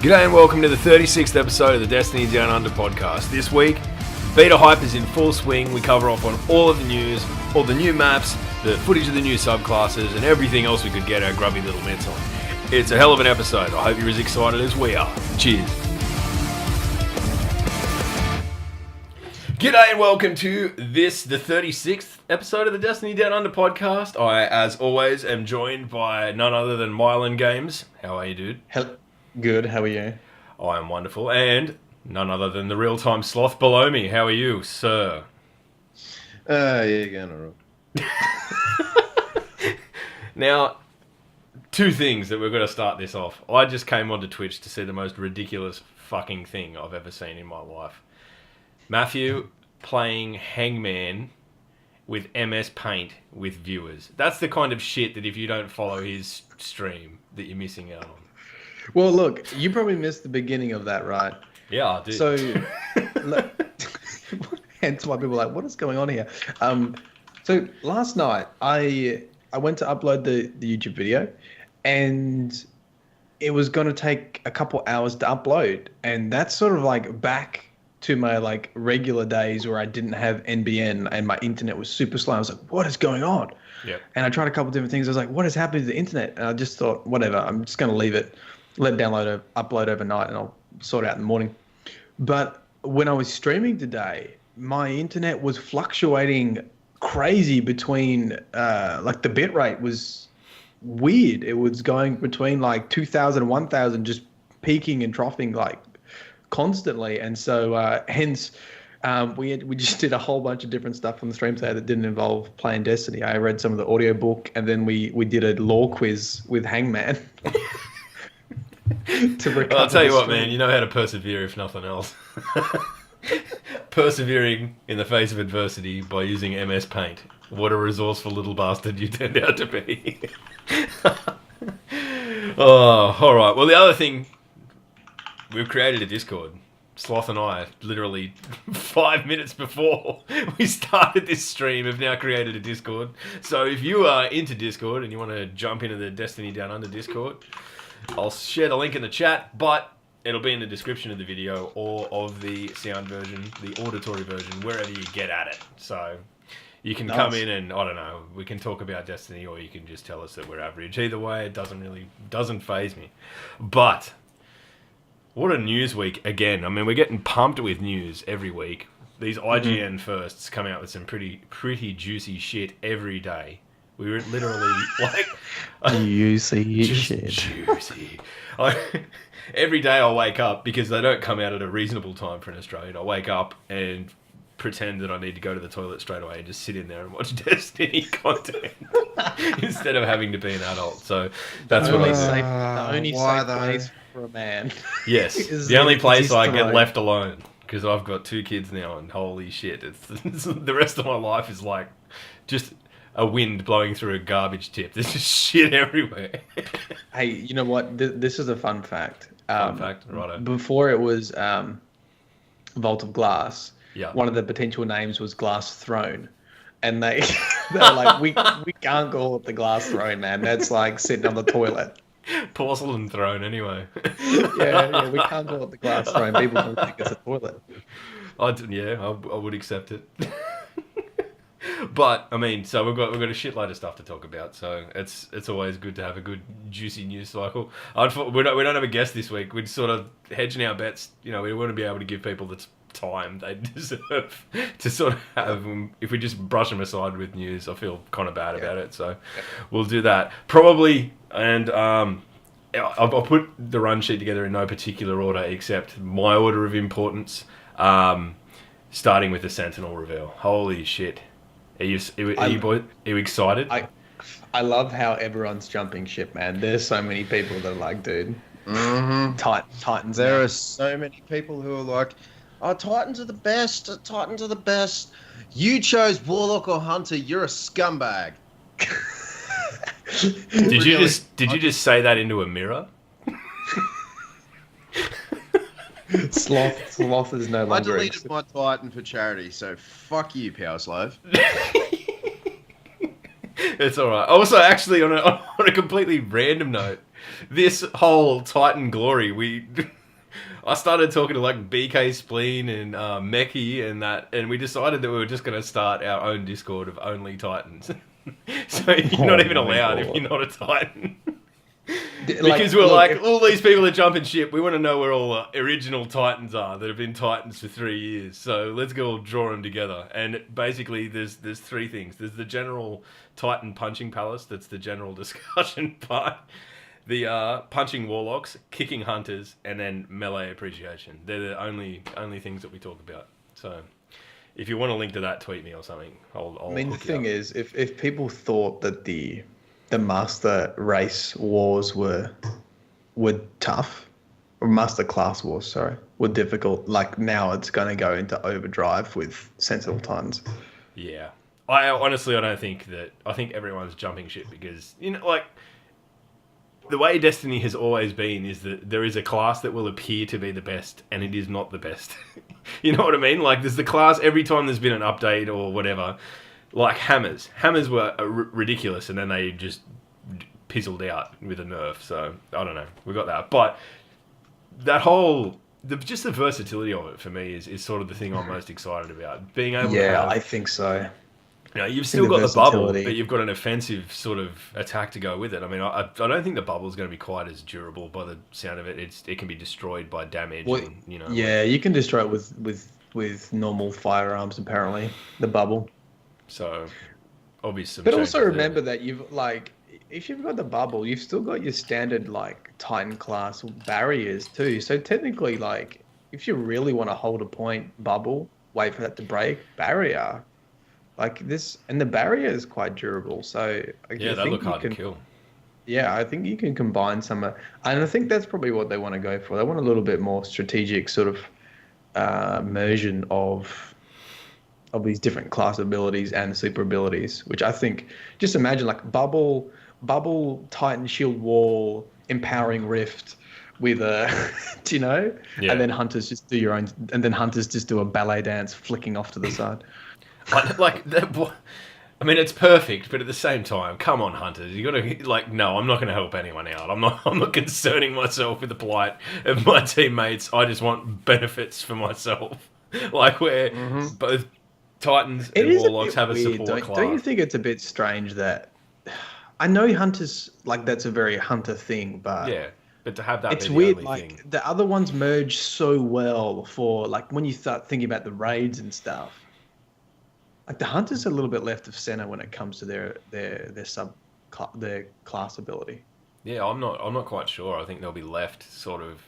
G'day and welcome to the 36th episode of the Destiny Down Under podcast. This week, beta hype is in full swing. We cover off on all of the news, all the new maps, the footage of the new subclasses, and everything else we could get our grubby little mitts on. It's a hell of an episode. I hope you're as excited as we are. Cheers. G'day and welcome to the 36th episode of the Destiny Down Under podcast. I, as always, am joined by none other than Mylan Games. How are you, dude? Good, how are you? I am wonderful. And none other than the real-time sloth below me. How are you, sir? Yeah, going alright. Now, two things that we're going to start this off. I just came onto Twitch to see the most ridiculous fucking thing I've ever seen in my life. Matthew playing Hangman with MS Paint with viewers. That's the kind of shit that if you don't follow his stream that you're missing out on. Well, look, you probably missed the beginning of that, right? Yeah, I did. So, hence why people are like, what is going on here? So last night, I went to upload the YouTube video, and it was going to take a couple hours to upload. And that's sort of like back to my like regular days where I didn't have NBN and my internet was super slow. I was like, what is going on? Yep. And I tried a couple different things. I was like, what is happening to the internet? And I just thought, whatever, I'm just going to leave it. Let it upload overnight, and I'll sort it out in the morning. But when I was streaming today, my internet was fluctuating crazy between, like the bit rate was weird. It was going between like 2,000 and 1,000, just peaking and troughing like constantly. And so hence we just did a whole bunch of different stuff on the stream today that didn't involve playing Destiny. I read some of the audiobook, and then we did a lore quiz with Hangman. Well, I'll tell you what, man, you know how to persevere if nothing else. Persevering in the face of adversity by using MS Paint. What a resourceful little bastard you turned out to be. Oh, all right. Well, the other thing, we've created a Discord. Sloth and I, literally 5 minutes before we started this stream, have now created a Discord. So if you are into Discord and you want to jump into the Destiny Down Under Discord, I'll share the link in the chat, but it'll be in the description of the video or of the sound version, the auditory version, wherever you get at it. So you can come in and, I don't know, we can talk about Destiny, or you can just tell us that we're average. Either way, it doesn't faze me. But what a news week again. I mean, we're getting pumped with news every week. These IGN Firsts come out with some pretty juicy shit every day. We were literally like... Juicy shit. Juicy. Every day I wake up, because they don't come out at a reasonable time for an Australian, I wake up and pretend that I need to go to the toilet straight away and just sit in there and watch Destiny content instead of having to be an adult. So that's what I do. The only safe place for a man. Yes, the only place I get left alone, because I've got 2 kids now, and holy shit, it's the rest of my life is like just a wind blowing through a garbage tip. There's just shit everywhere. Hey, you know what? This is a fun fact. Fun fact, righto. Before it was Vault of Glass, yeah, one of the potential names was Glass Throne. And they were like, we can't call it the Glass Throne, man. That's like sitting on the toilet. Porcelain throne, anyway. Yeah, we can't call it the Glass Throne. People don't think it's a toilet. I would accept it. But I mean, so we've got a shitload of stuff to talk about. So it's always good to have a good juicy news cycle. We don't have a guest this week. We're sort of hedging our bets. You know, we want to be able to give people the time they deserve to sort of have. If we just brush them aside with news, I feel kind of bad about it. So we'll do that probably. And I'll put the run sheet together in no particular order except my order of importance. Starting with the Sentinel reveal. Holy shit. Are you excited? I love how everyone's jumping ship, man. There's so many people that are like, dude, Titans. There are so many people who are like, oh, Titans are the best. Titans are the best. You chose Warlock or Hunter. You're a scumbag. Did you just say that into a mirror? Sloth is no longer. I deleted my Titan for charity, so fuck you, Power Slave. It's all right. Also, actually, on a completely random note, this whole Titan glory, I started talking to like BK Spleen and Meki and we decided that we were just going to start our own Discord of only Titans. So you're not even allowed if you're not a Titan. Because we're like, all these people are jumping ship. We want to know where all the original Titans are that have been Titans for 3 years. So let's go draw them together. And basically, there's three things. There's the general Titan punching palace. That's the general discussion part. The punching warlocks, kicking hunters, and then melee appreciation. They're the only things that we talk about. So if you want a link to that, tweet me or something. I'll I mean, the hook you thing up. is, if people thought that the master race wars were tough, or master class wars, sorry, were difficult, like now it's going to go into overdrive with Sentinel Titans. Yeah. I honestly, I think everyone's jumping ship because, like, the way Destiny has always been is that there is a class that will appear to be the best, and it is not the best. You know what I mean? Like, there's the class, every time there's been an update or whatever, like hammers. Hammers were ridiculous, and then they just pizzled out with a nerf, so I don't know. We got that. But that whole... just the versatility of it, for me, is sort of the thing I'm most excited about. Being able to have... I think so. You've still got the bubble, versatility. but you've got an offensive sort of attack to go with it. I mean, I don't think the bubble is going to be quite as durable by the sound of it. It can be destroyed by damage. Well, And, yeah, you can destroy it with normal firearms, apparently, the bubble. So, obviously. But also remember that if you've got the bubble, you've still got your standard, like, Titan class barriers, too. So technically, like, if you really want to hold a point, bubble, wait for that to break, barrier... Like this, and the barrier is quite durable, so yeah, they look hard to kill. Yeah, I think you can combine some, and I think that's probably what they want to go for. They want a little bit more strategic sort of immersion of these different class abilities and super abilities, which I think. Just imagine like bubble, Titan shield wall, empowering rift with a, yeah. And then hunters just do your own, and then hunters just do a ballet dance, flicking off to the side. I mean, it's perfect, but at the same time, come on, hunters, you got to no. I'm not going to help anyone out. I'm not concerning myself with the plight of my teammates. I just want benefits for myself. Like where both Titans and Warlocks have a support class. Don't you think it's a bit strange that I know hunters that's a very hunter thing, but yeah. But to have that, it's be weird. The like thing. The other ones merge so well for when you start thinking about the raids and stuff. Like the hunters are a little bit left of center when it comes to their class ability. Yeah, I'm not quite sure. I think they'll be left sort of.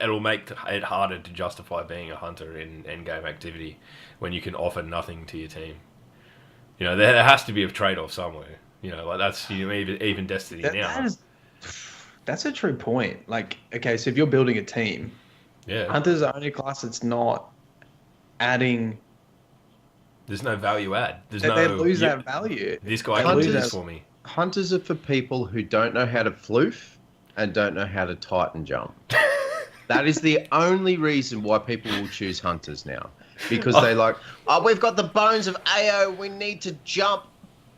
It'll make it harder to justify being a hunter in endgame activity when you can offer nothing to your team. There has to be a trade-off somewhere. Like that's even Destiny now. That's a true point. Like, okay, so if you're building a team, yeah, hunters are only class that's not adding. There's no value add. They lose that value. This guy can do this for me. Hunters are for people who don't know how to floof and don't know how to Titan jump. That is the only reason why people will choose hunters now. Because they we've got the bones of AO, we need to jump.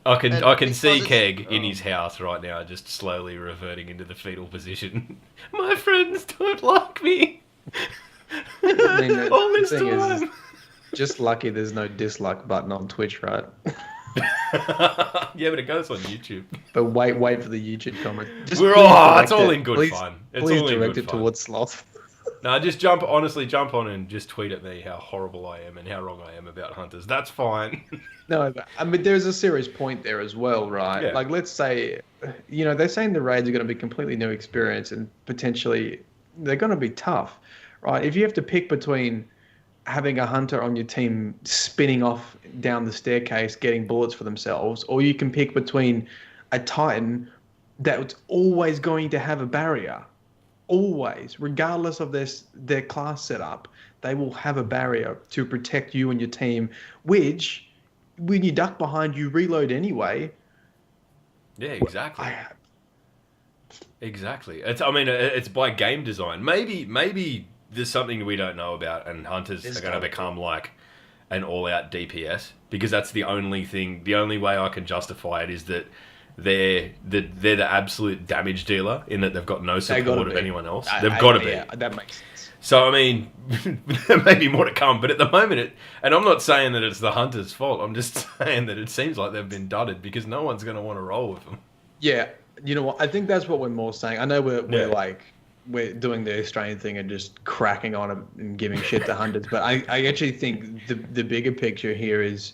I can see Keg in his house right now, just slowly reverting into the fetal position. My friends don't like me. I mean, all this time. Is, just lucky there's no dislike button on Twitch, right? Yeah, but it goes on YouTube. But wait for the YouTube comment. It's all in good fun. Please direct it towards Sloth. No, just jump on and just tweet at me how horrible I am and how wrong I am about hunters. That's fine. No, but I mean, there's a serious point there as well, right? Yeah. Like, let's say, they're saying the raids are going to be completely new experience and potentially they're going to be tough, right? If you have to pick between having a hunter on your team spinning off down the staircase, getting bullets for themselves, or you can pick between a Titan that's always going to have a barrier. Always, regardless of their class setup, they will have a barrier to protect you and your team, which, when you duck behind, you reload anyway. Yeah, exactly. Exactly. It's by game design. Maybe there's something we don't know about, and hunters are going to become like an all-out DPS, because that's the only way I can justify it is that they're the absolute damage dealer in that they've got no They gotta support of be. anyone else. They've got to be. Yeah, that makes sense. So, I mean, there may be more to come, but at the moment, and I'm not saying that it's the Hunters' fault, I'm just saying that it seems like they've been dudded because no one's going to want to roll with them. Yeah, you know what? I think that's what we're more saying. I know Yeah. we're doing the Australian thing and just cracking on and giving shit to Hunters, but I actually think the bigger picture here is,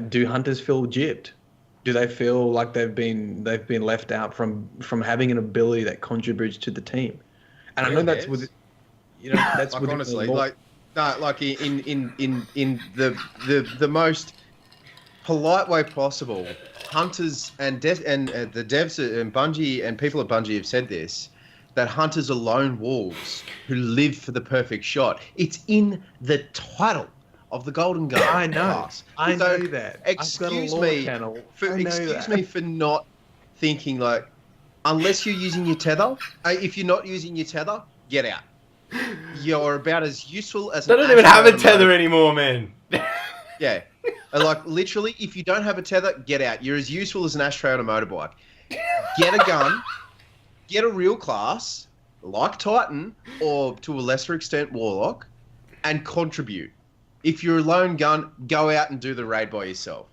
do Hunters feel gypped? Do they feel like they've been left out from having an ability that contributes to the team? And I know that's with, that's like with honestly, like no, like in the most polite way possible. Hunters and the devs and Bungie and people at Bungie have said this, that hunters are lone wolves who live for the perfect shot. It's in the title of the Golden Gun. I know. class. I So, know that. Excuse I've got a lore me. channel. Excuse me for not thinking like, unless you're using your tether. If you're not using your tether, get out. You're about as useful as. They don't even have a tether anymore, man. Yeah. And like literally, if you don't have a tether, get out. You're as useful as an ashtray on a motorbike. Get a gun, get a real class, like Titan, or to a lesser extent Warlock, and contribute. If you're a lone gun, go out and do the raid by yourself.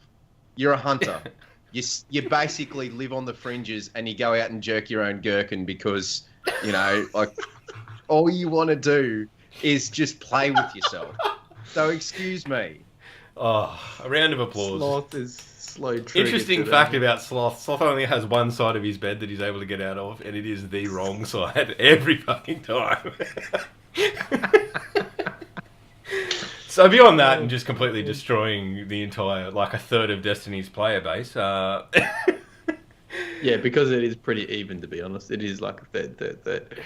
You're a hunter. You basically live on the fringes and you go out and jerk your own gherkin because, like, all you want to do is just play with yourself. So excuse me. Oh, a round of applause. Sloth is slow triggered. Interesting fact about Sloth. Sloth only has one side of his bed that he's able to get out of, and it is the wrong side every fucking time. So beyond that, and just completely destroying the entire, like a third of Destiny's player base. Yeah, because it is pretty even, to be honest. It is like a third.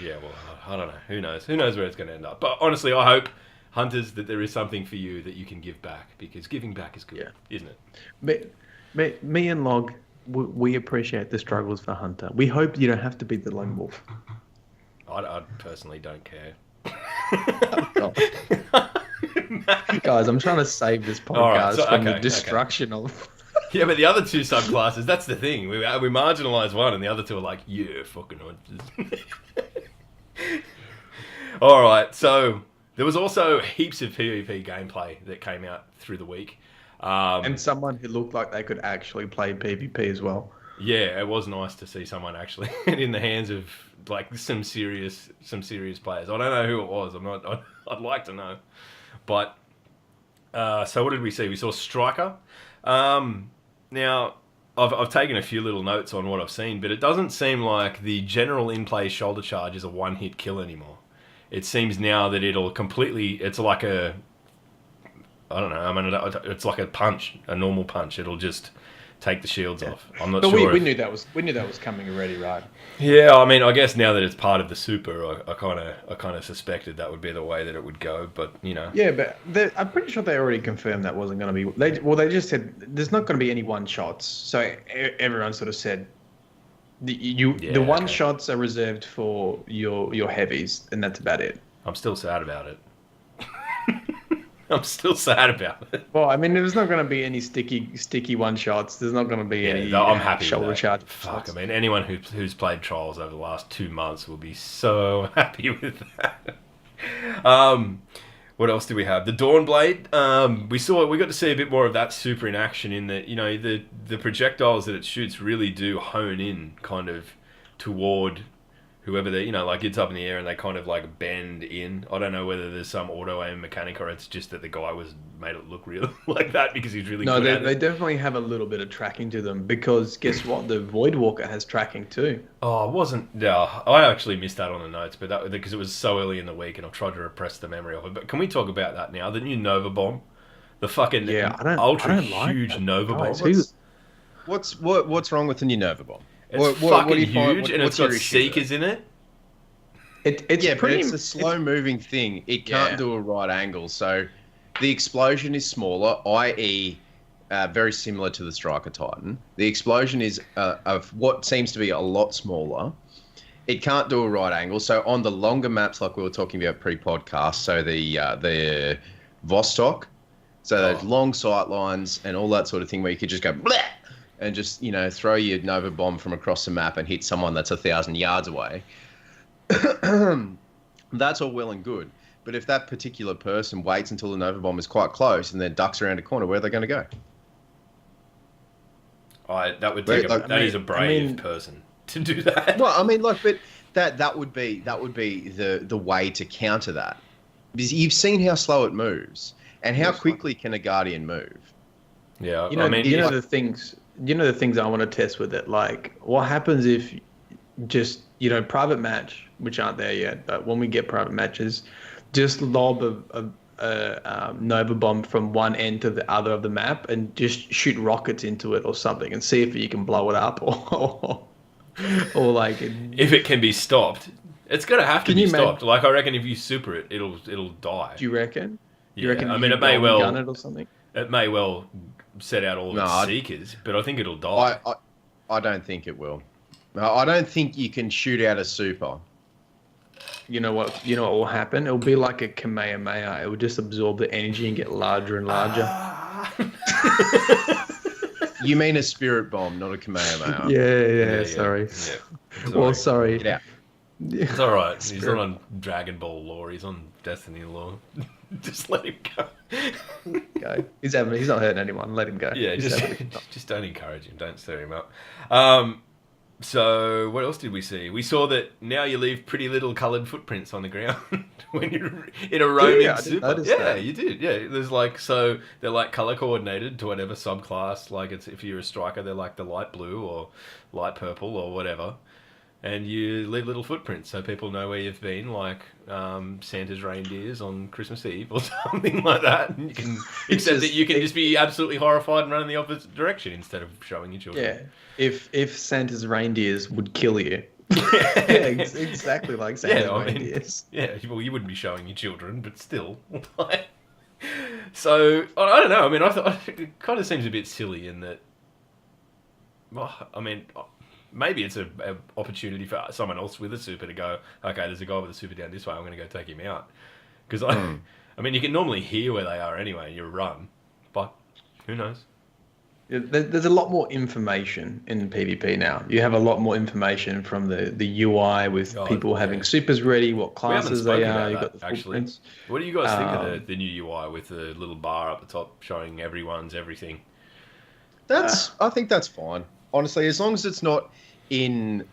Yeah, well, I don't know. Who knows? Who knows where it's going to end up? But honestly, I hope, Hunters, that there is something for you that you can give back, because giving back is good, isn't it? Me and Log, we appreciate the struggles for Hunter. We hope you don't have to be the lone wolf. I personally don't care. Guys, I'm trying to save this podcast from the destruction of... Yeah, but the other two subclasses, that's the thing. We marginalise one and the other two are like, yeah, fucking Hunters. Alright, so there was also heaps of PvP gameplay that came out through the week. And someone who looked like they could actually play PvP as well. Yeah, it was nice to see someone actually in the hands of like some serious players. I don't know who it was. I'd like to know. But so what did we see? We saw Striker. Now I've taken a few little notes on what I've seen, but it doesn't seem like the general in-play shoulder charge is a one-hit kill anymore. It seems now that it's like a, I don't know, I mean, it's like a punch, a normal punch. It'll just take the shields off. I'm not sure. But we knew that was coming already, right? Yeah, I mean, I guess now that it's part of the super, I kind of suspected that would be the way that it would go, but Yeah, but I'm pretty sure they already confirmed that wasn't going to be. They just said there's not going to be any one shots. So everyone sort of said the one shots are reserved for your heavies, and that's about it. I'm still sad about it. I'm still sad about it. Well, I mean, there's not going to be any sticky one shots. There's not going to be any. I'm happy shoulder with that. charge. Fuck, I mean, anyone who's played Trials over the last 2 months will be so happy with that. What else do we have? The Dawnblade. We got to see a bit more of that super in action. In that, the projectiles that it shoots really do hone in kind of toward whoever they, like it's up in the air and they kind of like bend in. I don't know whether there's some auto aim mechanic or it's just that the guy made it look real like that because he's really good at it. They definitely have a little bit of tracking to them because guess what? The Voidwalker has tracking too. Oh, it wasn't. Yeah, I actually missed that on the notes, but because it was so early in the week and I've tried to repress the memory of it. But can we talk about that now? The new Nova Bomb, the fucking ultra huge Nova Bomb. What's wrong with the new Nova Bomb? It's fucking huge, and it's got seekers in it. It's pretty. It's a slow-moving thing. It can't do a right angle, so the explosion is smaller, i.e., very similar to the Striker Titan. The explosion is of what seems to be a lot smaller. It can't do a right angle, so on the longer maps, like we were talking about pre-podcast, so the Vostok, so those long sight lines and all that sort of thing, where you could just go bleh, and just, throw your Nova Bomb from across the map and hit someone that's 1,000 yards away, that's all well and good. But if that particular person waits until the Nova Bomb is quite close and then ducks around a corner, where are they going to go? That would take that is a brave person to do that. Well, I mean, but that would be the way to counter that, because you've seen how slow it moves and how quickly can a Guardian move. Yeah, the things I want to test with it. Like, what happens if just private match, which aren't there yet, but when we get private matches, just lob a Nova Bomb from one end to the other of the map and just shoot rockets into it or something and see if you can blow it up or like if it can be stopped. It's gonna have to be stopped. Like, I reckon if you super it, it'll die. Do you reckon? Yeah. You reckon? I mean, it may well gun it or something. It may well set out all its seekers, but I think it'll die. I don't think it will. I don't think you can shoot out a super. You know what will happen? It'll be like a Kamehameha. It will just absorb the energy and get larger and larger. You mean a spirit bomb, not a Kamehameha. Yeah, sorry. Yeah. Well, sorry. Get out. It's all right. He's not on Dragon Ball lore. He's on Destiny lore. Just let him go. Go. He's not hurting anyone. Let him go. Yeah, just don't encourage him. Don't stir him up. So what else did we see? We saw that now you leave pretty little coloured footprints on the ground when you're in a roaming super. Yeah, you did. Yeah, there's so they're like colour coordinated to whatever subclass. Like, it's if you're a striker, they're like the light blue or light purple or whatever. And you leave little footprints so people know where you've been, like Santa's reindeers on Christmas Eve or something like that. And you can, except that you can just be absolutely horrified and run in the opposite direction instead of showing your children. Yeah, if Santa's reindeers would kill you. Exactly like Santa's reindeers. Yeah, well, you wouldn't be showing your children, but still. So, I don't know. I mean, I thought it kind of seems a bit silly in that, maybe it's an opportunity for someone else with a super to go, okay, there's a guy with a super down this way, I'm going to go take him out. Because, you can normally hear where they are anyway and you run, but who knows? There's a lot more information in PvP now. You have a lot more information from the UI with people having supers ready, what classes they are. You've got the footprints. What do you guys think of the new UI with the little bar up the top showing everyone's everything? I think that's fine. Honestly, as long as it's not in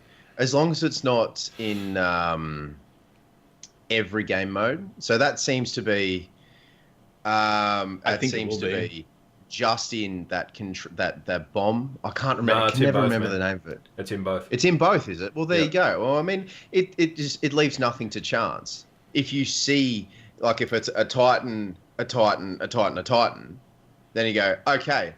every game mode. So that seems to be just in that bomb. I can't remember. I can never remember the name of it. It's in both. It's in both, is it? Well, there you go. Well, I mean, it leaves nothing to chance. If you see, like, if it's a Titan, then you go, okay,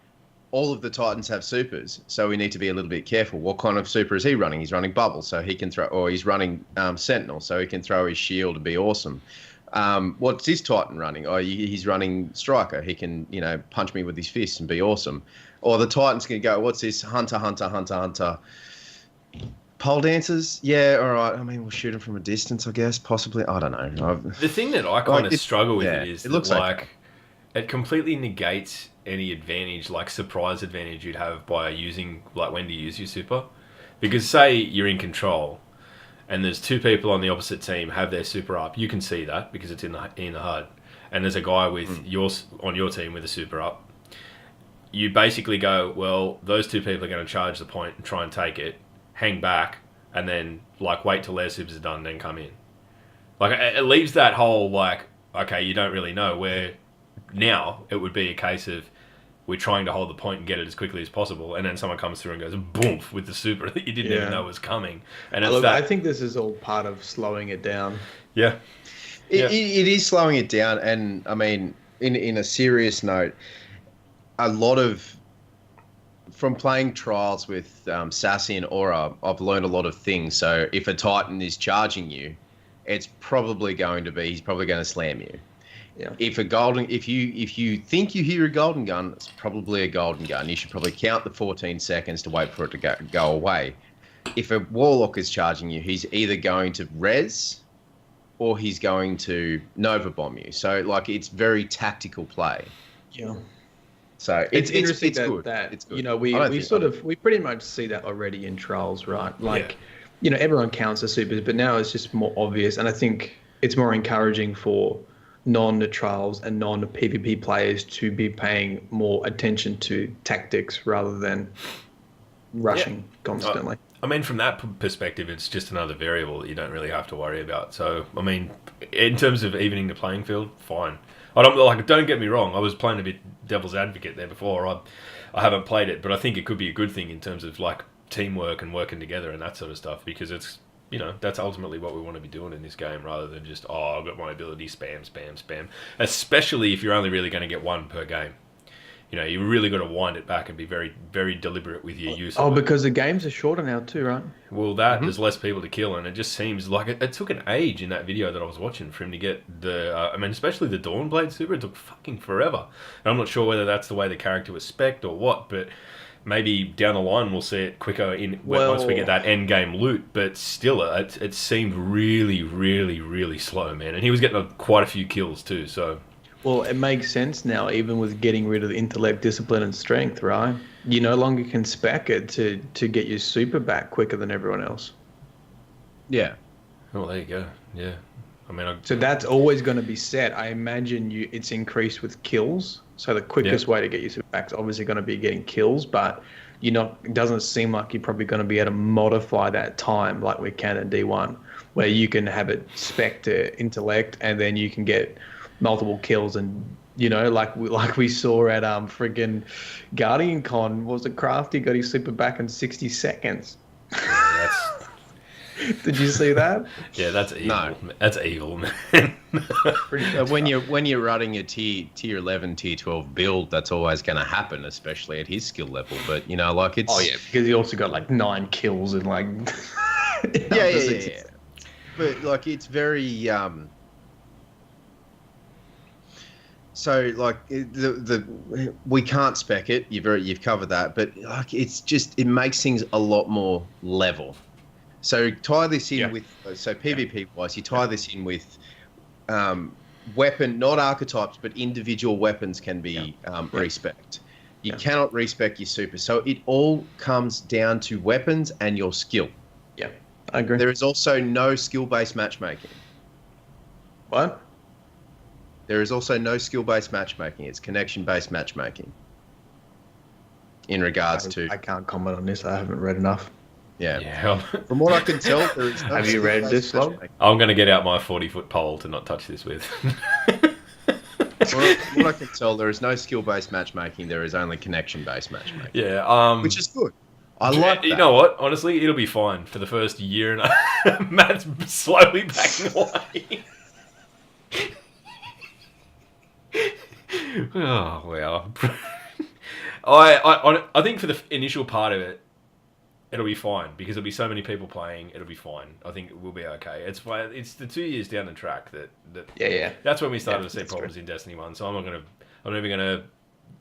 all of the Titans have supers, so we need to be a little bit careful. What kind of super is he running? He's running Bubble, so he can throw, or he's running Sentinel, so he can throw his shield and be awesome. What's his Titan running? Oh, he's running Striker. He can, punch me with his fists and be awesome. Or the Titan's going to go, what's this? Hunter. Pole dancers? Yeah, all right. I mean, we'll shoot him from a distance, I guess, possibly. I don't know. The thing that I kind of struggle with it is that, it completely negates any advantage, like surprise advantage you'd have by using, like, when to use your super. Because say you're in control and there's two people on the opposite team have their super up, you can see that because it's in the HUD, and there's a guy with on your team with a super up. You basically go, well, those two people are going to charge the point and try and take it, hang back, and then, like, wait till their supers are done and then come in. Like, it leaves that whole, like, okay, you don't really know where. Now it would be a case of we're trying to hold the point and get it as quickly as possible, and then someone comes through and goes boom with the super that you didn't even know was coming. And it's I think this is all part of slowing it down. Yeah, it is slowing it down, and I mean, in a serious note, a lot of from playing trials with Sassy and Aura, I've learned a lot of things. So if a Titan is charging you, he's probably going to slam you. Yeah. If you think you hear a golden gun, it's probably a golden gun. You should probably count the 14 seconds to wait for it to go away. If a Warlock is charging you, he's either going to res or he's going to Nova Bomb you. So, like, it's very tactical play. Yeah. So It's interesting it's good. that It's good. you know I don't we pretty much see that already in trials, right? Like, Yeah. you know, everyone counts the supers, but now it's just more obvious, and I think it's more encouraging for non-trials and non-PvP players to be paying more attention to tactics rather than rushing constantly. I mean, from that perspective, it's just another variable that you don't really have to worry about. So, I mean, in terms of evening the playing field, fine. I don't like. Don't get me wrong. I was playing a bit devil's advocate there before. I haven't played it, but I think it could be a good thing in terms of like teamwork and working together and that sort of stuff, because it's, you know, that's ultimately what we want to be doing in this game, rather than just, oh, I've got my ability, spam, spam, spam. Especially if you're only really going to get one per game. You know, you really got to wind it back and be very, very deliberate with your use Oh, of it. because the games are shorter now too, right? Well, there's less people to kill, and it just seems like it took an age in that video that I was watching for him to get the. I mean, especially the Dawnblade super, it took fucking forever. And I'm not sure whether that's the way the character was spec'd or what, but maybe down the line we'll see it quicker once we get that end game loot. But still, it seemed really, really, really slow, man. And he was getting quite a few kills too, so. Well, it makes sense now, even with getting rid of the intellect, discipline, and strength, right? You no longer can spec it to get your super back quicker than everyone else. Yeah. Oh, there you go. Yeah. I mean, So that's always going to be set. I imagine it's increased with kills. So the quickest way to get your super back is obviously going to be getting kills, but it doesn't seem like you're probably going to be able to modify that time like we can in D1, where you can have it spec to intellect and then you can get multiple kills, and like we saw at friggin' Guardian Con, was it Crafty got his super back in 60 seconds. yeah, Did you see that? yeah, that's evil. No. That's evil, man. When you're running a tier 11, tier 12 build, that's always going to happen, especially at his skill level. But like it's because he also got like 9 kills and like yeah. But like it's very so like we can't spec it. You've covered that, but like it makes things a lot more level. So tie this in with PvP wise, you tie this in with weapon, not archetypes, but individual weapons can be respect. You cannot respec your super. So it all comes down to weapons and your skill. Yeah, I agree. There is also no skill-based matchmaking. What? There is also no skill-based matchmaking. It's connection-based matchmaking. In regards to... I can't comment on this. I haven't read enough. Yeah. From what I can tell, there is no Have you read this log? I'm going to get out my 40-foot pole to not touch this with. From what I can tell, there is no skill-based matchmaking. There is only connection-based matchmaking. Yeah. Which is good. I like that. You know what? Honestly, it'll be fine for the first year and a half. Matt's slowly backing away. Oh, wow. I think for the initial part of it, it'll be fine because there'll be so many people playing. It'll be fine. I think we'll be okay. It's the 2 years down the track that that's when we started to see problems in Destiny 1. So I'm not even gonna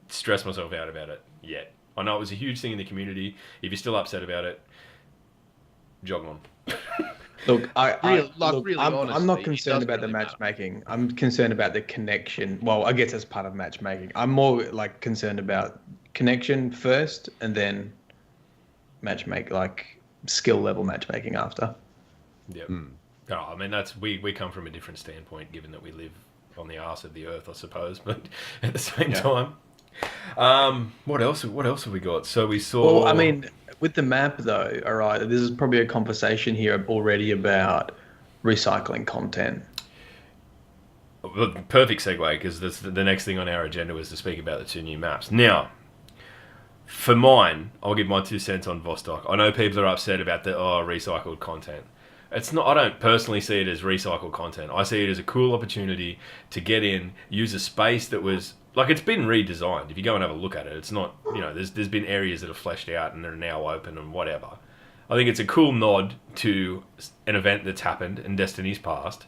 stress myself out about it yet. I know it was a huge thing in the community. If you're still upset about it, jog on. Look, I'm honestly, not it concerned doesn't about the really matter. matchmaking. I'm concerned about the connection. Well, I guess that's part of matchmaking. I'm more like concerned about connection first, and then skill level matchmaking after. Yeah. No, I mean we come from a different standpoint, given that we live on the arse of the earth, I suppose. But at the same time, what else have we got? So we saw. Well, I mean, with the map though, all right, this is probably a conversation here already about recycling content. Perfect segue, because the next thing on our agenda was to speak about the 2 new maps. Now, for mine, I'll give my 2 cents on Vostok. I know people are upset about the recycled content. It's not. I don't personally see it as recycled content. I see it as a cool opportunity to get in, use a space that was like it's been redesigned. If you go and have a look at it, it's not. There's been areas that are fleshed out and are now open and whatever. I think it's a cool nod to an event that's happened in Destiny's past.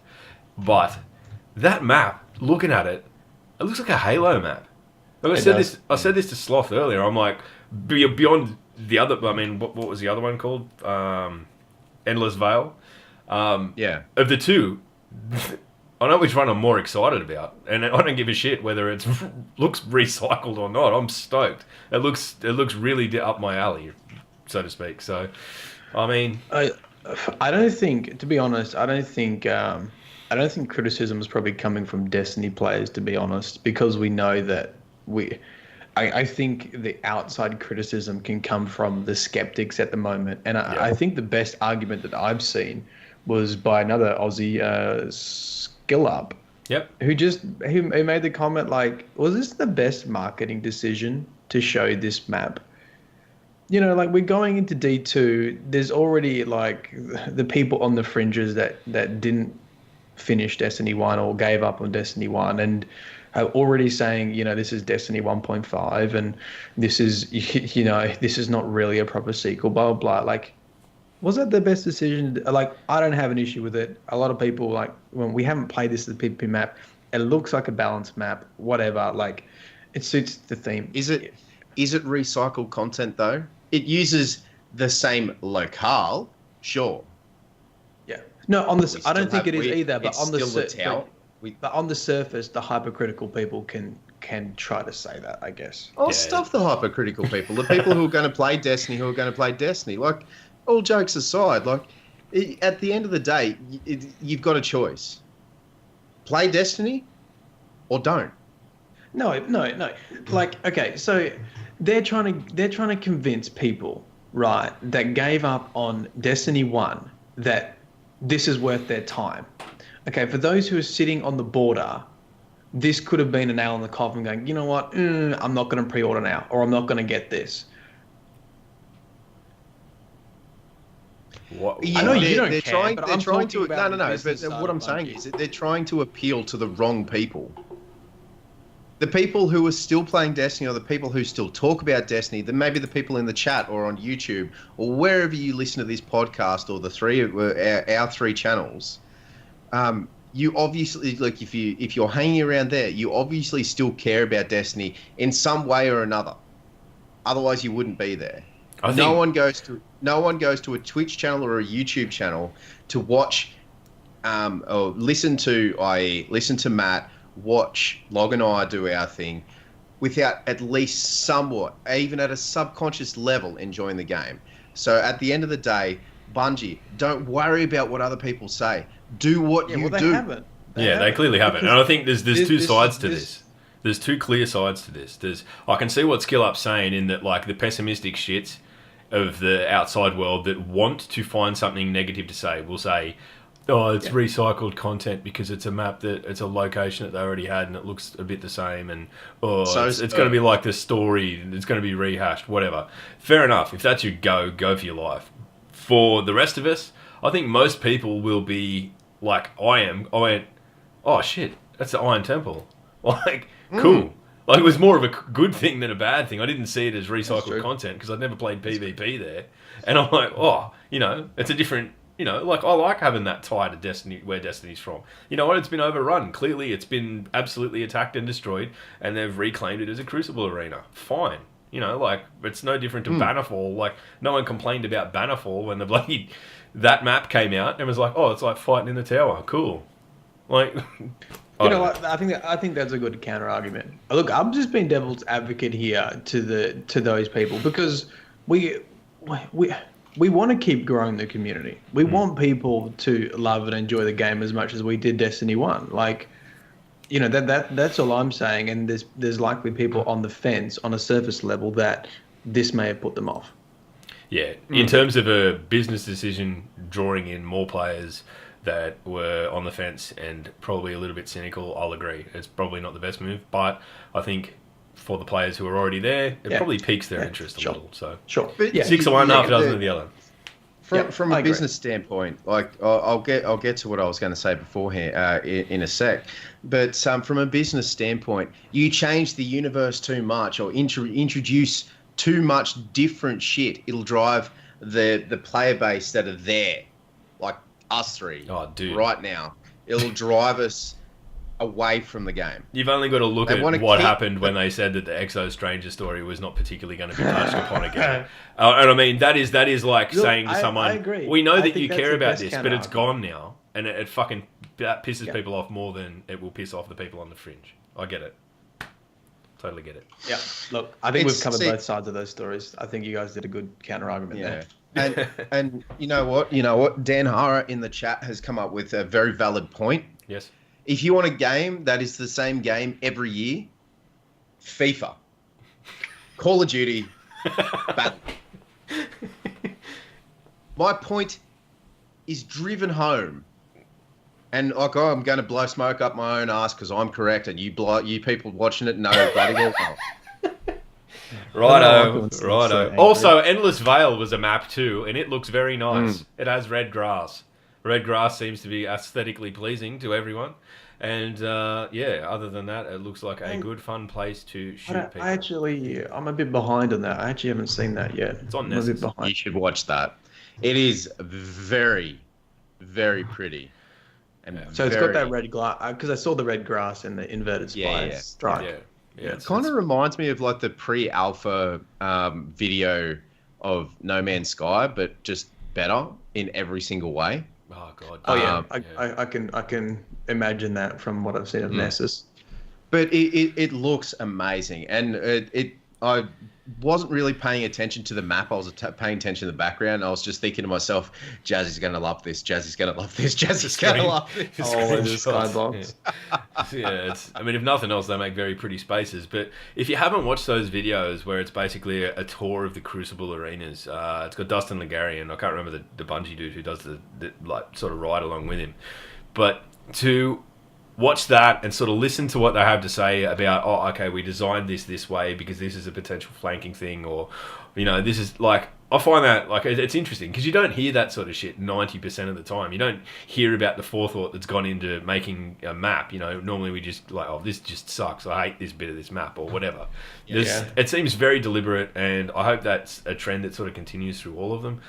But that map, looking at it, it looks like a Halo map. Like I said this to Sloth earlier. I'm like, beyond the other. I mean, what was the other one called? Endless Veil. Of the two, I know which one I'm more excited about, and I don't give a shit whether it looks recycled or not. I'm stoked. It looks really up my alley, so to speak. So, I mean, I don't think, to be honest, I don't think criticism is probably coming from Destiny players, to be honest, because we know that I think the outside criticism can come from the skeptics at the moment, and I think the best argument that I've seen was by another Aussie, Skill Up. Yep. Who made the comment like, was this the best marketing decision to show this map? You know, like, we're going into D2, there's already like the people on the fringes that didn't finish Destiny 1 or gave up on Destiny 1 and are already saying, you know, this is Destiny 1.5 and this is, you know, this is not really a proper sequel, blah, blah, blah. Like, was that the best decision? Like, I don't have an issue with it. A lot of people, like, when we haven't played this as a PvP map, it looks like a balanced map, whatever. Like, it suits the theme. Is it recycled content, though? It uses the same locale, sure. Yeah. No, I don't think it is either, but on the surface, the hypercritical people can try to say that, I guess. Oh, stuff the hypercritical people. The people who are going to play Destiny, Like, all jokes aside, like, at the end of the day, you've got a choice. Play Destiny or don't. No. Like, okay, so they're trying to convince people, right, that gave up on Destiny 1 that this is worth their time. Okay, for those who are sitting on the border, this could have been a nail in the coffin going, you know what, I'm not going to pre-order now, or I'm not going to get this. What? I know you don't they're care, trying, but they're I'm trying talking to. about No. the But business what side I'm of saying Bungie. is that they're trying to appeal to the wrong people. The people who are still playing Destiny, or the people who still talk about Destiny, then maybe the people in the chat or on YouTube or wherever you listen to this podcast, or our three channels. You obviously, like, if you're hanging around there, you obviously still care about Destiny in some way or another. Otherwise, you wouldn't be there. No one goes to a Twitch channel or a YouTube channel to watch, or listen to Matt, watch Log and I do our thing, without at least somewhat, even at a subconscious level, enjoying the game. So at the end of the day, Bungie, don't worry about what other people say. Do what you do. Haven't. They clearly haven't. And I think there's two sides to this. There's two clear sides to this. I can see what Skill Up's saying, in that, like, the pessimistic shits of the outside world that want to find something negative to say will say, oh, it's recycled content because it's a map it's a location that they already had and it looks a bit the same, and it's going to be like the story, it's going to be rehashed, whatever. Fair enough. If that's your go for your life. For the rest of us, I think most people will be like I am. I went, oh shit, that's the Iron Temple. Like, cool. Like, it was more of a good thing than a bad thing. I didn't see it as recycled content because I'd never played PvP there. And I'm like, oh, you know, it's a different, you know, like, I like having that tie to Destiny, where Destiny's from. You know what? It's been overrun. Clearly, it's been absolutely attacked and destroyed, and they've reclaimed it as a Crucible arena. Fine. You know, like, it's no different to Bannerfall. Like, no one complained about Bannerfall when that map came out and was like, oh, it's like fighting in the tower. Cool. Like... You know what? I think that's a good counter argument. Look, I'm just being devil's advocate here to those people, because we want to keep growing the community. We want people to love and enjoy the game as much as we did Destiny 1. Like, you know, that's all I'm saying. And there's likely people on the fence on a surface level that this may have put them off. Yeah, in terms of a business decision, drawing in more players that were on the fence and probably a little bit cynical, I'll agree. It's probably not the best move, but I think for the players who are already there, it probably piques their interest a little. So But 6 of one, half a dozen of the other. From a business standpoint, like, I'll get to what I was going to say beforehand in a sec, but from a business standpoint, you change the universe too much or introduce too much different shit, it'll drive the player base that are there, like us three, right now. It'll drive us away from the game. You've only got to look at what happened when they said that the Exo Stranger story was not particularly going to be touched upon again. And I mean, that is like saying to someone, I agree. we know that you care about this, but it's gone now. and it fucking that pisses people off more than it will piss off the people on the fringe. I get it. Totally get it. Yeah. Look, I think we've covered see- both sides of those stories. I think you guys did a good counter argument there. And you know what? Dan Hara in the chat has come up with a very valid point. Yes. If you want a game that is the same game every year, FIFA, Call of Duty, Battle. My point is driven home. And like, oh, I'm going to blow smoke up my own ass because I'm correct, and you people watching it know bloody well. Righto. Also, Endless Vale was a map too, and it looks very nice. It has red grass. Red grass seems to be aesthetically pleasing to everyone. And other than that, it looks like a good, fun place to shoot people. I'm a bit behind on that. I actually haven't seen that yet. It's on I'm a bit Nessus. behind. You should watch that. It is very, very pretty. And So it's got that red grass, because I saw the red grass in the inverted strike. Yeah. It kind of reminds me of like the pre-alpha video of No Man's Sky, but just better in every single way. Oh god. Oh yeah, I can imagine that from what I've seen of Nessus. But it looks amazing, and I wasn't really paying attention to the map. I was paying attention to the background. I was just thinking to myself, Jazzy's going to love this. Jazzy's going to love this. Jazzy's going to love this. Oh, the skybox. Yeah, I mean, if nothing else, they make very pretty spaces. But if you haven't watched those videos where it's basically a tour of the Crucible arenas, it's got Dustin Ligarian. I can't remember the Bungie dude who does the like sort of ride along with him. But to watch that and sort of listen to what they have to say about, oh, okay, we designed this way because this is a potential flanking thing, or, you know, this is like, I find that like it's interesting because you don't hear that sort of shit 90% of the time. You don't hear about the forethought that's gone into making a map. You know, normally we just like, oh, this just sucks. I hate this bit of this map or whatever. It seems very deliberate, and I hope that's a trend that sort of continues through all of them.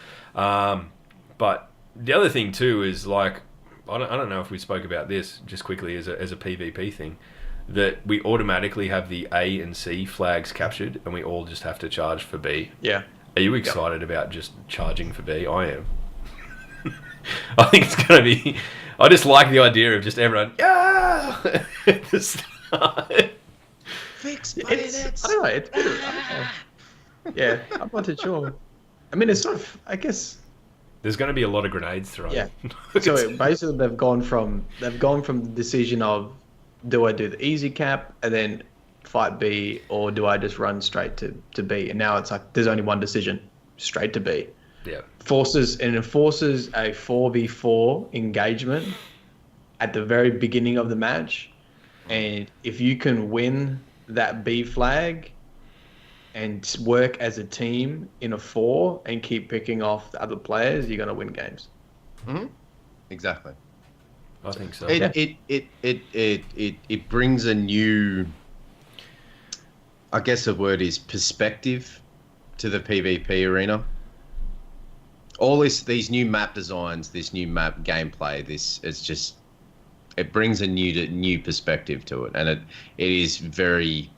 But the other thing too is like, I don't know if we spoke about this just quickly as a PvP thing, that we automatically have the A and C flags captured and we all just have to charge for B. Yeah. Are you excited about just charging for B? I am. I think it's going to be... I just like the idea of just everyone... Yeah! At the start. Fix bayonets. I don't know. It's good. Yeah, I'm not too sure. I mean, it's sort of... I guess... There's going to be a lot of grenades thrown. Yeah. So basically, they've gone from the decision of, do I do the easy cap and then fight B, or do I just run straight to B? And now it's like there's only one decision, straight to B. Yeah. It forces a 4v4 engagement at the very beginning of the match, and if you can win that B flag and work as a team in a 4 and keep picking off the other players, you're going to win games. Mm-hmm. Exactly. I think so. It brings a new, I guess the word is perspective to the PvP arena. All these new map designs, this new map gameplay, it brings a new perspective to it, and it is very,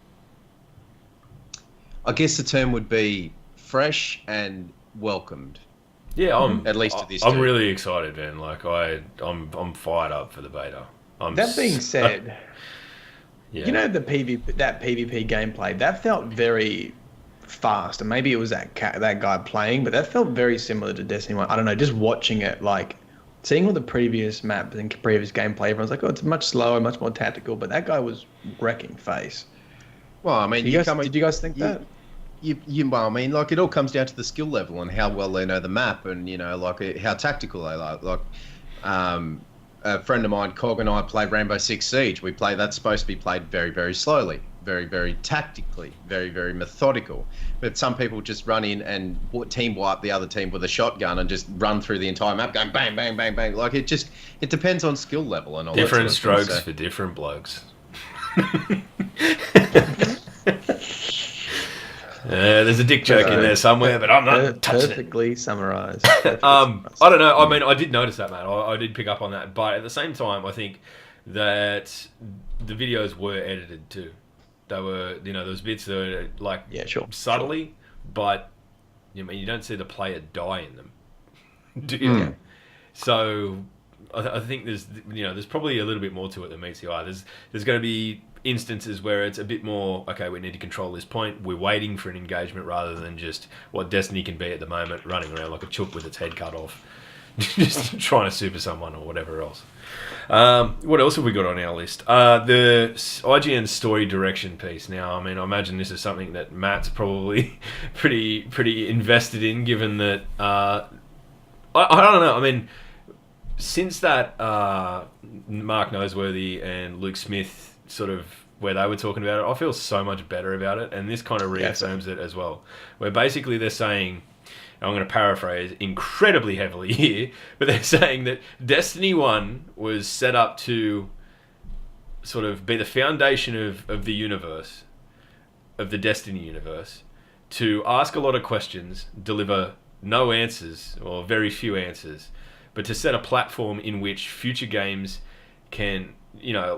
I guess the term would be fresh and welcomed. Yeah, at least at this. I'm really excited, man. Like I'm fired up for the beta. That being said, you know that PvP gameplay that felt very fast, and maybe it was that guy playing, but that felt very similar to Destiny 1. I don't know, just watching it, like seeing all the previous maps and previous gameplay, everyone's like, oh, it's much slower, much more tactical, but that guy was wrecking face. Well, I mean, did you guys think that? Well, I mean, like, it all comes down to the skill level and how well they know the map, and you know, like how tactical they are. Like, a friend of mine, Cog, and I played Rainbow Six Siege. That's supposed to be played very, very slowly, very, very tactically, very, very methodical. But some people just run in and team wipe the other team with a shotgun and just run through the entire map, going bang, bang, bang, bang. Like, it depends on skill level and all. Different strokes for different blokes. There's a dick joke in there somewhere, but I'm not touching perfectly summarized. I don't know. I mean, I did notice that, man. I did pick up on that, but at the same time, I think that the videos were edited too. They were, you know, those bits that were like subtly, but you don't see the player die in them, do you? Yeah. So I think there's probably a little bit more to it than meets the eye. There's going to be instances where it's a bit more, okay, we need to control this point. We're waiting for an engagement rather than just what Destiny can be at the moment, running around like a chook with its head cut off, just trying to super someone or whatever else. What else have we got on our list? The IGN story direction piece. Now, I mean, I imagine this is something that Matt's probably pretty invested in, given that I don't know. I mean, since that Mark Noseworthy and Luke Smith sort of where they were talking about it, I feel so much better about it, and this kind of reaffirms it as well. Where basically they're saying, I'm going to paraphrase incredibly heavily here, but they're saying that Destiny 1 was set up to sort of be the foundation of the universe, of the Destiny universe, to ask a lot of questions, deliver no answers, or very few answers, but to set a platform in which future games can,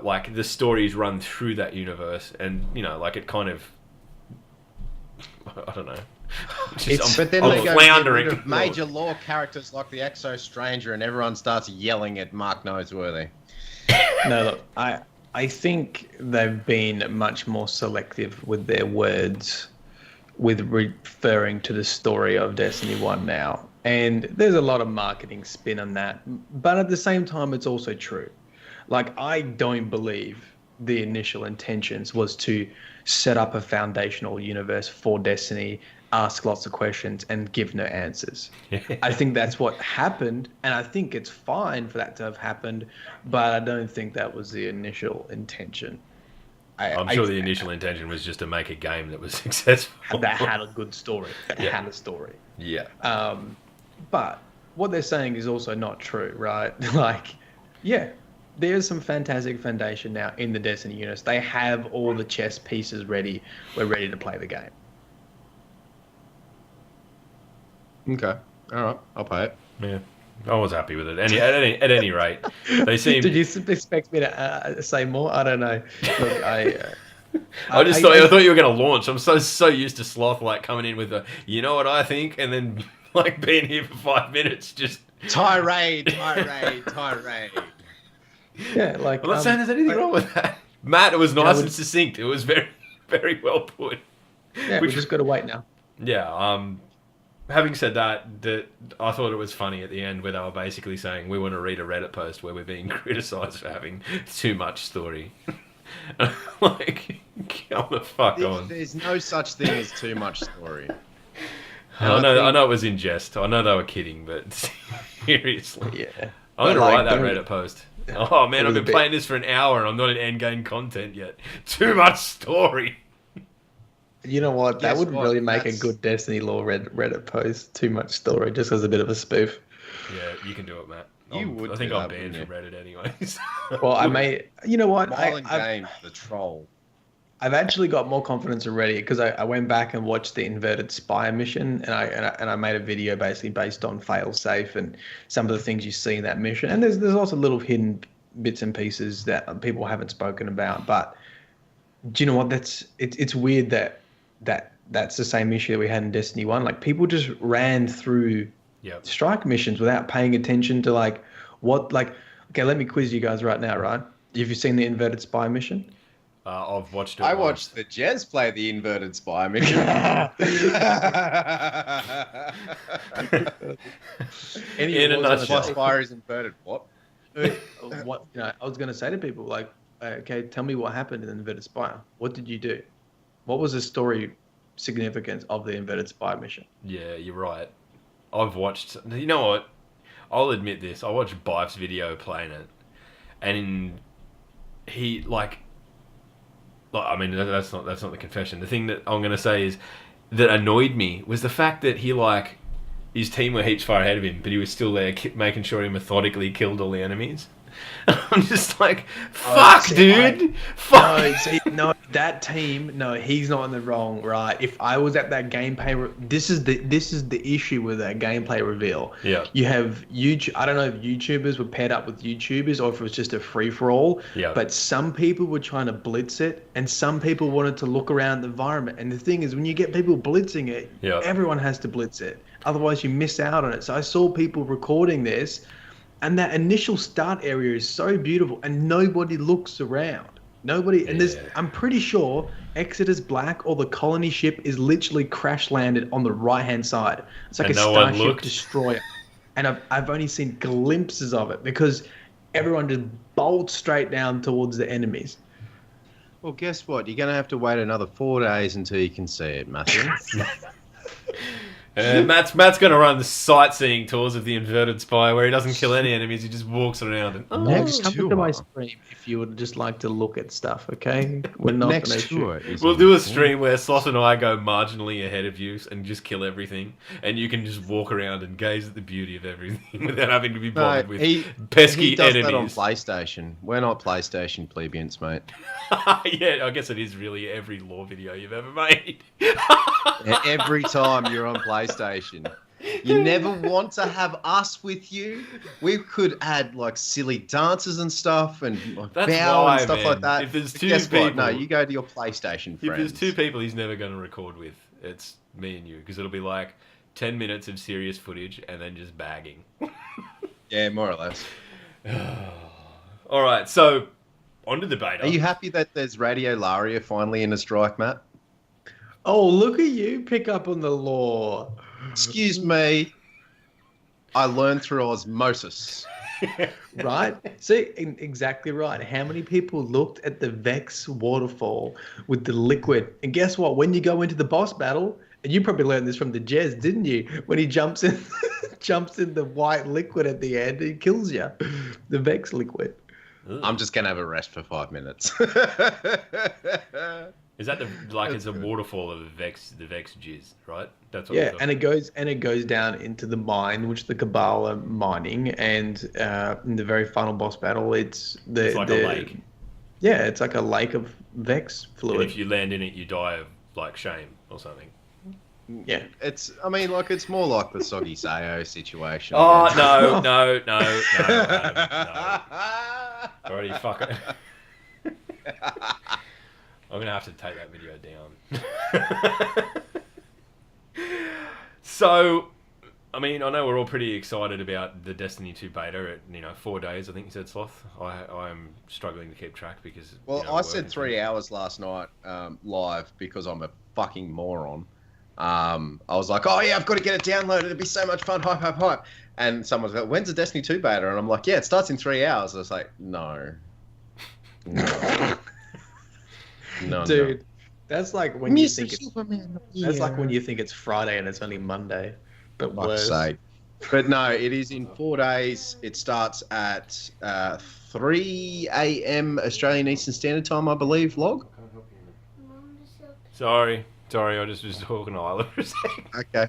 like the stories run through that universe, and, like it kind of, I don't know. But then they go get rid of major lore characters like the Exo Stranger, and everyone starts yelling at Mark Noseworthy. No, look, I think they've been much more selective with their words with referring to the story of Destiny 1 now. And there's a lot of marketing spin on that. But at the same time, it's also true. Like, I don't believe the initial intentions was to set up a foundational universe for Destiny, ask lots of questions, and give no answers. I think that's what happened, and I think it's fine for that to have happened, but I don't think that was the initial intention. I'm sure the initial intention was just to make a game that was successful. That had a good story. Had a story. Yeah. But what they're saying is also not true, right? Like, yeah, there's some fantastic foundation now in the Destiny universe. They have all the chess pieces ready. We're ready to play the game. Okay. All right. I'll pay it. Yeah. I was happy with it. At any rate, they seem. Did you expect me to say more? I don't know. Look, I thought you were going to launch. I'm so used to Sloth like coming in with you know what I think, and then like being here for 5 minutes just tirade. Yeah, like I'm not saying there's anything wrong with that, Matt. It was nice and succinct. It was very, very well put. Yeah, we just got to wait now. Yeah. Having said that, I thought it was funny at the end where they were basically saying we want to read a Reddit post where we're being criticised for having too much story. Like, come the fuck on. There's no such thing as too much story. I know it was in jest. I know they were kidding, but seriously. Yeah. I'm going to write that Reddit post. Oh man, I've been playing this for an hour and I'm not in endgame content yet. Too much story. You know what? That would really make a good Destiny lore Reddit post. Too much story, just as a bit of a spoof. Yeah, you can do it, Matt. I think I'm banned from Reddit anyways. Well, I may. You know what? Game the troll. I've actually got more confidence already because I went back and watched the Inverted Spire mission, and I made a video basically based on failsafe and some of the things you see in that mission. And there's also little hidden bits and pieces that people haven't spoken about. But do you know what? It's weird that's the same issue that we had in Destiny 1. Like, people just ran through strike missions without paying attention to okay, let me quiz you guys right now, right? Have you seen the Inverted Spy mission? I've watched it. I watched the Jez play the Inverted Spy mission. In a nutshell. Spire is inverted. What? What I was going to say to people, okay, tell me what happened in the Inverted Spire. What did you do? What was the story significance of the Inverted Spy mission? Yeah, you're right. I've watched. You know what? I'll admit this. I watched Bife's video playing it, and he I mean, that's not the confession. The thing that I'm going to say is that annoyed me was the fact that his team were heaps far ahead of him, but he was still there making sure he methodically killed all the enemies. I'm just like, fuck, dude. Fuck. No, that team. No, he's not in the wrong, right? If I was at that gameplay, this is the issue with that gameplay reveal. Yeah. You have YouTube. I don't know if YouTubers were paired up with YouTubers or if it was just a free for all. Yeah. But some people were trying to blitz it, and some people wanted to look around the environment. And the thing is, when you get people blitzing it, everyone has to blitz it. Otherwise, you miss out on it. So I saw people recording this. And that initial start area is so beautiful, and nobody looks around. Nobody, and there's. Yeah. I'm pretty sure Exeter's Black or the colony ship is literally crash landed on the right hand side. It's like And a no one Starship looked? Destroyer, and I've only seen glimpses of it because everyone just bolts straight down towards the enemies. Well, guess what? You're going to have to wait another 4 days until you can see it, Matthew. Matt's going to run the sightseeing tours of the inverted spire where he doesn't kill any enemies. He just walks around. And, Next Come tour. to my stream if you would just like to look at stuff. Okay, we're not Next gonna tour shoot. is We'll in do a April. stream where Sloth and I go marginally ahead of you and just kill everything, and you can just walk around and gaze at the beauty of everything without having to be No, bothered with he pesky does enemies. that on PlayStation. We're not PlayStation plebeians, mate. Yeah, I guess it is really every lore video you've ever made. Every time you're on PlayStation. You never want to have us with you. We could add like silly dances and stuff and like That's bow why, and stuff man. like that. If there's But two guess what? No, people- you go to your PlayStation If there's friends. two people he's never going to record with, it's me and you, because it'll be like 10 minutes of serious footage and then just bagging. Yeah, more or less. All right, so on to the beta. Are you happy that there's Radio Laria finally in a strike, Matt? Oh, look at you pick up on the lore. Excuse me. I learned through osmosis. Right? See, exactly right. How many people looked at the Vex waterfall with the liquid? And guess what? When you go into the boss battle, and you probably learned this from the Jez, didn't you? When he jumps in, jumps in the white liquid at the end, it kills you. The Vex liquid. I'm just going to have a rest for 5 minutes. Is that it's a waterfall of the Vex jizz, right? That's what Yeah, and it goes down into the mine, which the Cabal are mining, and in the very final boss battle, it's It's like a lake. Yeah, it's like a lake of Vex And fluid. if you land in it, you die of like shame or something. Yeah. It's more like the Soggy Sayo situation. Oh no! Already fuck it. I'm gonna have to take that video down. So, I mean, I know we're all pretty excited about the Destiny 2 beta at 4 days. I think you said, Sloth. I'm struggling to keep track because. Well, I work said and 3 things. hours last night live because I'm a fucking moron. I was like, oh yeah, I've got to get it downloaded. It'll be so much fun. Hype, hype, hype. And someone's like, when's the Destiny 2 beta? And I'm like, yeah, it starts in 3 hours. I was like, no. No, Dude, that's like when you think Superman. that's like when you think it's Friday and it's only Monday. But Fuck's worse. sake. But no, it is in 4 days. It starts at 3 a.m. Australian Eastern Standard Time, I believe, log. Sorry, I just was talking to Isla for a second. Okay.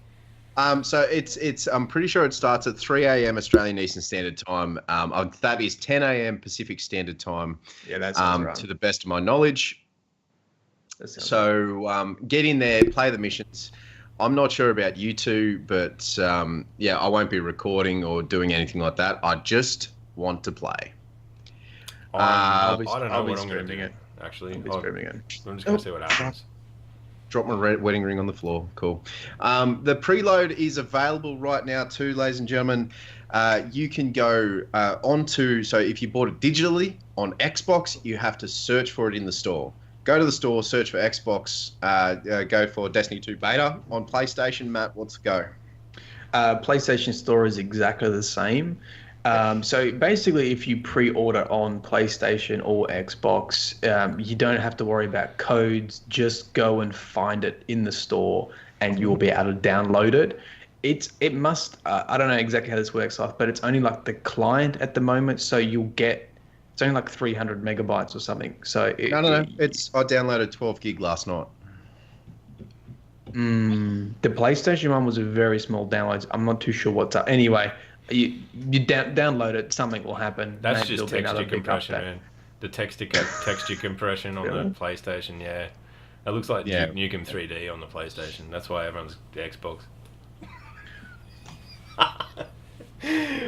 So it's I'm pretty sure it starts at 3 a.m. Australian Eastern Standard Time. That is 10 a.m. Pacific Standard Time, Yeah, that sounds right. to the best of my knowledge. That sounds So get in there, play the missions. I'm not sure about you two, but yeah, I won't be recording or doing anything like that. I just want to play. I be- don't know I'll be what I'm going to streaming do. it. Actually, I'll be streaming it. I'm just going to see what happens. Drop my wedding ring on the floor. Cool. The preload is available right now too, ladies and gentlemen. You can go onto, so if you bought it digitally on Xbox, you have to search for it in the store. Go to the store, search for Xbox, go for Destiny 2 beta. On PlayStation, Matt, what's the go? PlayStation Store is exactly the same. So basically, if you pre-order on PlayStation or Xbox, you don't have to worry about codes. Just go and find it in the store, and you'll be able to download it. It must. I don't know exactly how this works, but it's only like the client at the moment. So you'll get. It's only like 300 megabytes or something. So No. I downloaded 12 gig last night. The PlayStation one was a very small download. I'm not too sure what's up. Anyway, you download it, something will happen. That's Maybe just there'll be another texture big compression, update. man. The texture compression on Really? the PlayStation, yeah. It looks like Yeah. Duke Nukem 3D on the PlayStation. That's why everyone's Xbox.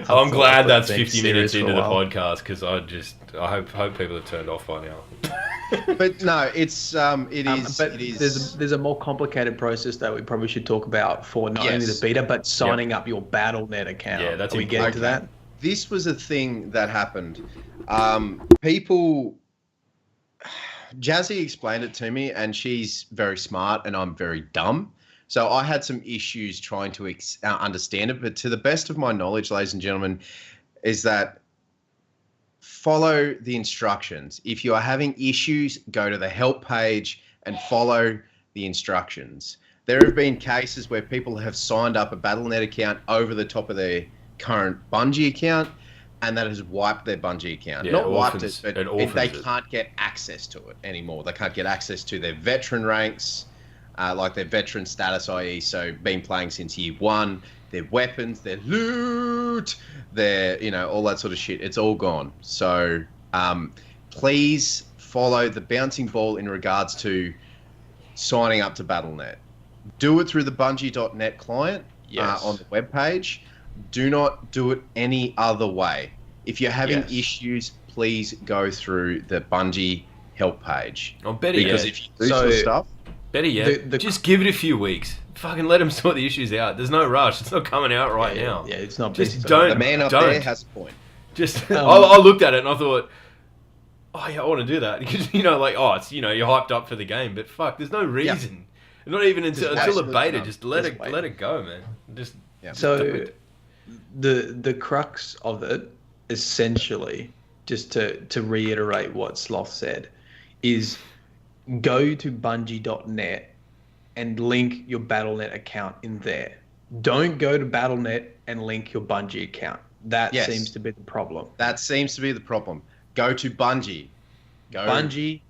I'm glad that's being 50 minutes serious for a into the while. podcast because I hope people have turned off by now. But no, it is. But It is. there's a more complicated process that we probably should talk about for not only Yes. the beta, but signing up your BattleNet account. Yeah, that's Are we getting to important. that? this was a thing that happened. People, Jazzy explained it to me, and she's very smart, and I'm very dumb. So I had some issues trying to understand it. But to the best of my knowledge, ladies and gentlemen, is that follow the instructions. If you are having issues, go to the help page and follow the instructions. There have been cases where people have signed up a Battle.net account over the top of their current Bungie account, and that has wiped their Bungie account. Yeah, Not wiped it, but they it. can't get access to it anymore. They can't get access to their veteran ranks, like their veteran status, i.e. so been playing since year one, their weapons, their loot, their, all that sort of shit. It's all gone. So please follow the bouncing ball in regards to signing up to Battle.net. Do it through the Bungie.net client on the webpage. Do not do it any other way. If you're having issues, please go through the Bungie help page. Oh, better because if you do some stuff, better yet, just give it a few weeks. Fucking let them sort the issues out. There's no rush. It's not coming out right now. Yeah, it's not. Just don't. The man up there has a point. Just I looked at it and I thought, oh yeah, I want to do that because it's you're hyped up for the game, but fuck, there's no reason. Not even until the beta. Just let it go, man. Just so the crux of it, essentially, just to reiterate what Sloth said, is go to Bungie.net and link your Battle.net account in there. Don't go to Battle.net and link your Bungie account. That seems to be the problem. That seems to be the problem. Go to Bungie. Go to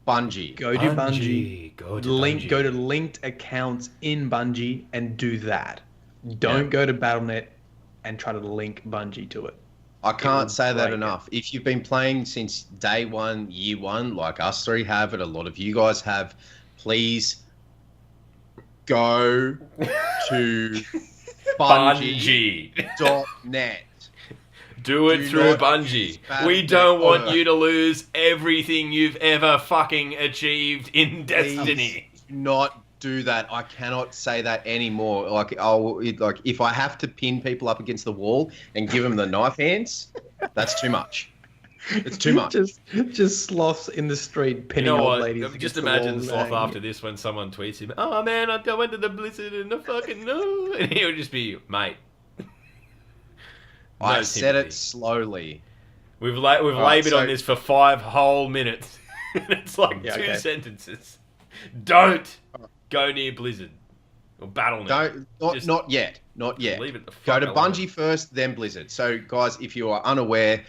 Bungie. Go to Bungie. Go to linked accounts in Bungie and do that. Don't go to Battle.net and try to link Bungie to it. I can't say that enough. If you've been playing since day one, year one, like us three have, and a lot of you guys have, please go to Bungie.net. Do it through Bungie. We don't want you to lose everything you've ever fucking achieved in Destiny. Please not do that. I cannot say that anymore. Like if I have to pin people up against the wall and give them the knife hands, that's too much. It's too much. just sloths in the street pinning old ladies. Just imagine Sloth after this when someone tweets him, "Oh man, I went to the Blizzard and I fucking know," and he'll just be, "Mate." I said it slowly. We've laboured on this for 5 whole minutes. It's like two sentences. Don't go near Blizzard or Battle.net. Not yet. Not yet. Leave it the go fuck to alone. Bungie first, then Blizzard. So, guys, if you are unaware,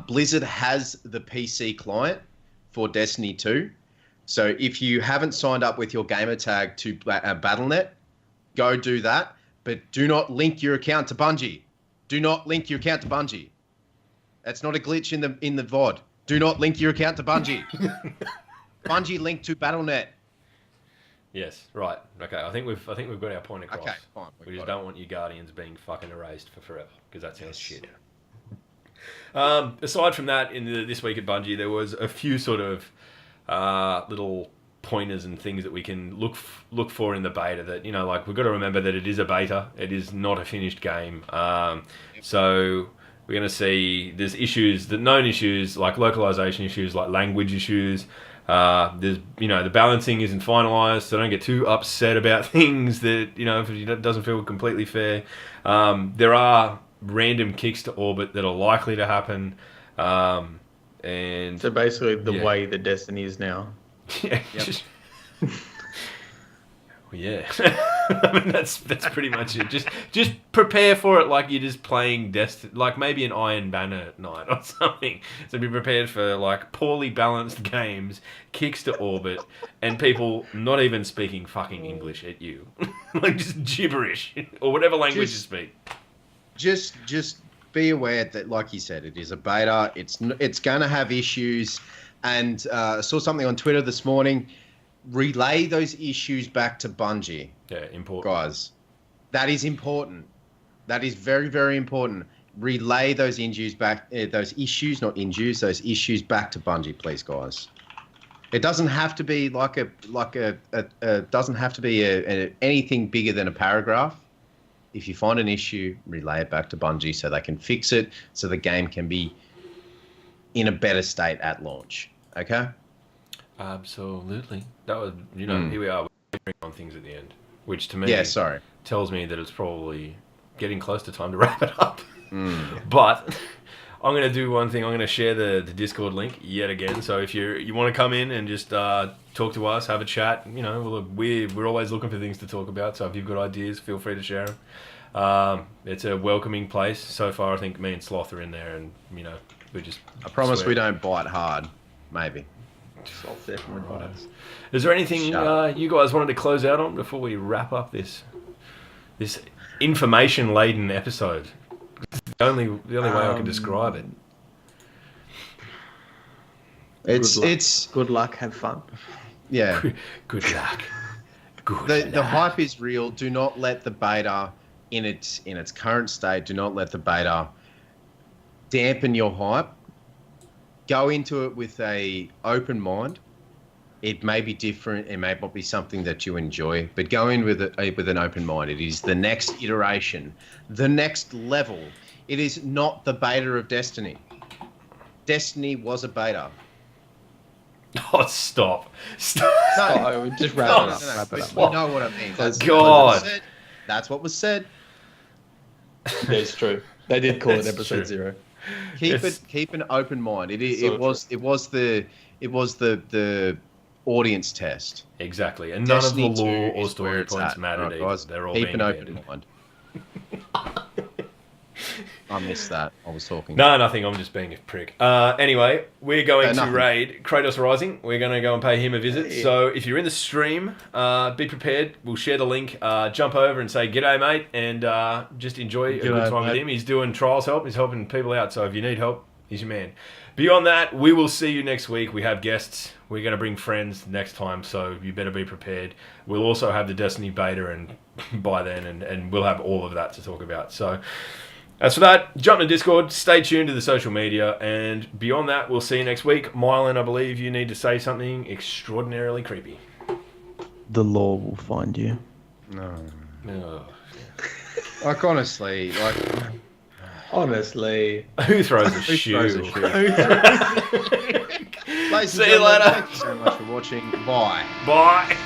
Blizzard has the PC client for Destiny 2. So, if you haven't signed up with your gamer tag to Battle.net, go do that. But do not link your account to Bungie. Do not link your account to Bungie. That's not a glitch in the VOD. Do not link your account to Bungie. Bungie linked to Battle.net. Yes, right. Okay, I think we've got our point across. Okay, fine. We just don't want you Guardians being fucking erased for forever because that sounds shit. Aside from that, this week at Bungie, there was a few sort of little pointers and things that we can look for in the beta. That we've got to remember that it is a beta. It is not a finished game. So we're going to see there's issues, the known issues like localization issues, like language issues. There's the balancing isn't finalized, so don't get too upset about things that if it doesn't feel completely fair. There are random kicks to orbit that are likely to happen, and so basically the way the Destiny is now. Yeah. Yeah. I mean, that's pretty much it. Just prepare for it like you're just playing Destiny, like maybe an Iron Banner night or something. So be prepared for like poorly balanced games, kicks to orbit, and people not even speaking fucking English at you, like just gibberish or whatever language you speak. Just be aware that, like you said, it is a beta. It's going to have issues, and I saw something on Twitter this morning. Relay those issues back to Bungie. Yeah, important. Guys, that is important. That is very, very important. Relay those issues back, those issues back to Bungie, please, guys. It doesn't have to be doesn't have to be anything bigger than a paragraph. if you find an issue, relay it back to Bungie so they can fix it, so the game can be in a better state at launch. Okay? Absolutely. That was, here we are on things at the end, which to me tells me that it's probably getting close to time to wrap it up. But I'm going to do one thing. I'm going to share the Discord link yet again. So if you want to come in and just talk to us, have a chat, we're always looking for things to talk about. So if you've got ideas, feel free to share them. It's a welcoming place. So far, I think me and Sloth are in there, and we just. I promise we don't bite hard. Maybe. Sloth definitely bites. Is there anything you guys wanted to close out on before we wrap up this information-laden episode? The only way I can describe it. It's good luck. Have fun. Yeah. Good luck. The hype is real. Do not let the beta in its current state. Do not let the beta dampen your hype. Go into it with a open mind. It may be different. It may not be something that you enjoy, but go in with an open mind. It is the next iteration, the next level. It is not the beta of Destiny. Destiny was a beta. Oh, stop. No, just wrap it up. You know what I mean. That's what was said. Yeah, it's true. They did call it episode 0. Keep an open mind. It was the audience test. Exactly, and Destiny none of the lore 2 or is story where it's points at. mattered. Right, guys, they're all keep being an open dead. mind. I missed that. I was talking. No, nothing. I'm just being a prick. Anyway, we're going to nothing. raid Kratos Rising. We're going to go and pay him a visit. Yeah. So if you're in the stream, be prepared. We'll share the link. Jump over and say, "G'day, mate," and just enjoy a good time with him. He's doing trials help. He's helping people out. So if you need help, he's your man. Beyond that, we will see you next week. We have guests. We're going to bring friends next time, so you better be prepared. We'll also have the Destiny beta and by then, and we'll have all of that to talk about. So as for that, jump to Discord, stay tuned to the social media, and beyond that, we'll see you next week. Mylan, I believe you need to say something extraordinarily creepy. The law will find you. No. Oh. Like, honestly, Honestly. Who throws a shoe? Ladies See you later. Thank you so much for watching. Bye. Bye.